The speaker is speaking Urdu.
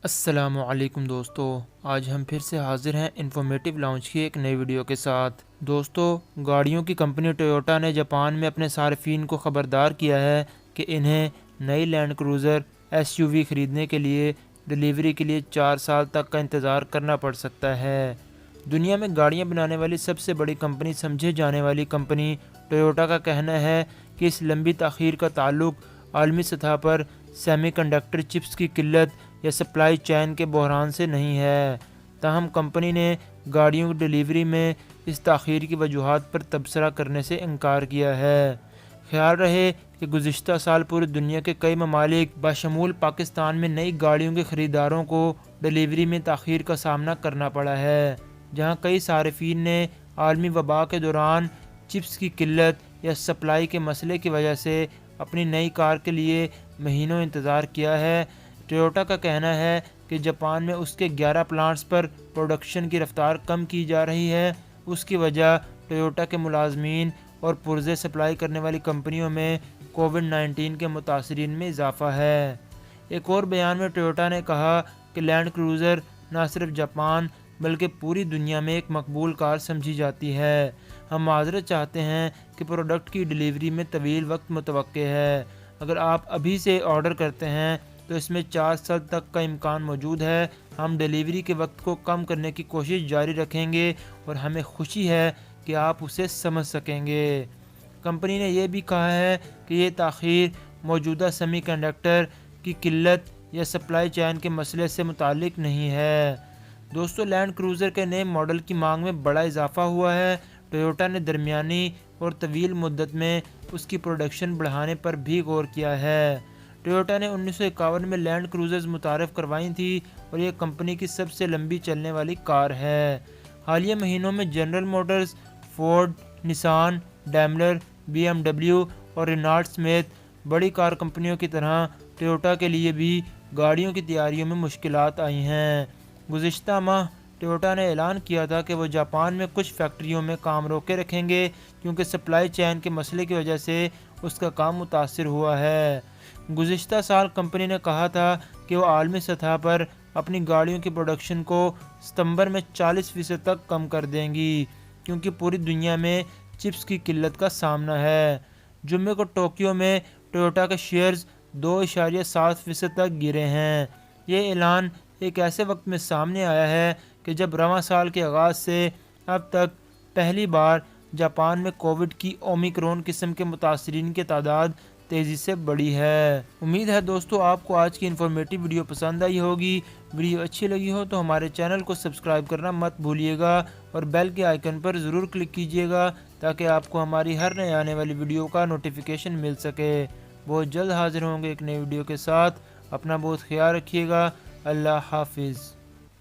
السلام علیکم دوستو، آج ہم پھر سے حاضر ہیں انفارمیٹیو لانچ کی ایک نئی ویڈیو کے ساتھ۔ دوستو، گاڑیوں کی کمپنی ٹویوٹا نے جاپان میں اپنے صارفین کو خبردار کیا ہے کہ انہیں نئی لینڈ کروزر ایس یو وی خریدنے کے لیے ڈیلیوری کے لیے 4 سال تک کا انتظار کرنا پڑ سکتا ہے۔ دنیا میں گاڑیاں بنانے والی سب سے بڑی کمپنی سمجھے جانے والی کمپنی ٹویوٹا کا کہنا ہے کہ اس لمبی تاخیر کا تعلق عالمی سطح پر سیمی کنڈکٹر چپس کی قلت یا سپلائی چین کے بحران سے نہیں ہے۔ تاہم کمپنی نے گاڑیوں کی ڈیلیوری میں اس تاخیر کی وجوہات پر تبصرہ کرنے سے انکار کیا ہے۔ خیال رہے کہ گزشتہ سال پوری دنیا کے کئی ممالک بشمول پاکستان میں نئی گاڑیوں کے خریداروں کو ڈیلیوری میں تاخیر کا سامنا کرنا پڑا ہے، جہاں کئی صارفین نے عالمی وبا کے دوران چپس کی قلت یا سپلائی کے مسئلے کی وجہ سے اپنی نئی کار کے لیے مہینوں انتظار کیا ہے۔ ٹویوٹا کا کہنا ہے کہ جاپان میں اس کے 11 پلانٹس پر پروڈکشن کی رفتار کم کی جا رہی ہے۔ اس کی وجہ ٹویوٹا کے ملازمین اور پرزے سپلائی کرنے والی کمپنیوں میں کووڈ-19 کے متاثرین میں اضافہ ہے۔ ایک اور بیان میں ٹویوٹا نے کہا کہ لینڈ کروزر نہ صرف جاپان بلکہ پوری دنیا میں ایک مقبول کار سمجھی جاتی ہے۔ ہم معذرت چاہتے ہیں کہ پروڈکٹ کی ڈیلیوری میں طویل وقت متوقع ہے۔ اگر آپ ابھی سے آرڈر کرتے ہیں تو اس میں 4 سال تک کا امکان موجود ہے۔ ہم ڈیلیوری کے وقت کو کم کرنے کی کوشش جاری رکھیں گے اور ہمیں خوشی ہے کہ آپ اسے سمجھ سکیں گے۔ کمپنی نے یہ بھی کہا ہے کہ یہ تاخیر موجودہ سیمی کنڈکٹر کی قلت یا سپلائی چین کے مسئلے سے متعلق نہیں ہے۔ دوستو، لینڈ کروزر کے نئے ماڈل کی مانگ میں بڑا اضافہ ہوا ہے۔ ٹویوٹا نے درمیانی اور طویل مدت میں اس کی پروڈکشن بڑھانے پر بھی غور کیا ہے۔ ٹویوٹا نے 1951 میں لینڈ کروزرز متعارف کروائی تھی اور یہ کمپنی کی سب سے لمبی چلنے والی کار ہے۔ حالیہ مہینوں میں جنرل موٹرز، فورڈ، نسان، ڈیملر، بی ایم ڈبلیو اور رینالٹ سمیت بڑی کار کمپنیوں کی طرح ٹویوٹا کے لیے بھی گاڑیوں کی تیاریوں میں مشکلات آئی ہیں۔ گزشتہ ماہ ٹویوٹا نے اعلان کیا تھا کہ وہ جاپان میں کچھ فیکٹریوں میں کام روکے رکھیں گے کیونکہ سپلائی چین کے مسئلے کی وجہ سے اس کا کام متاثر ہوا ہے۔ گزشتہ سال کمپنی نے کہا تھا کہ وہ عالمی سطح پر اپنی گاڑیوں کی پروڈکشن کو ستمبر میں 40% تک کم کر دیں گی کیونکہ پوری دنیا میں چپس کی قلت کا سامنا ہے۔ جمعے کو ٹوکیو میں ٹویوٹا کے شیئرز 2.7% تک گرے ہیں۔ یہ اعلان ایک ایسے وقت میں سامنے آیا ہے کہ جب رواں سال کے آغاز سے اب تک پہلی بار جاپان میں کووڈ کی اومیکرون قسم کے متاثرین کی تعداد تیزی سے بڑھی ہے۔ امید ہے دوستو آپ کو آج کی انفارمیٹیو ویڈیو پسند آئی ہوگی۔ ویڈیو اچھی لگی ہو تو ہمارے چینل کو سبسکرائب کرنا مت بھولیے گا اور بیل کے آئیکن پر ضرور کلک کیجیے گا تاکہ آپ کو ہماری ہر نئے آنے والی ویڈیو کا نوٹیفیکیشن مل سکے۔ بہت جلد حاضر ہوں گے ایک نئی ویڈیو کے ساتھ۔ اپنا بہت خیال رکھیے گا۔ اللہ حافظ۔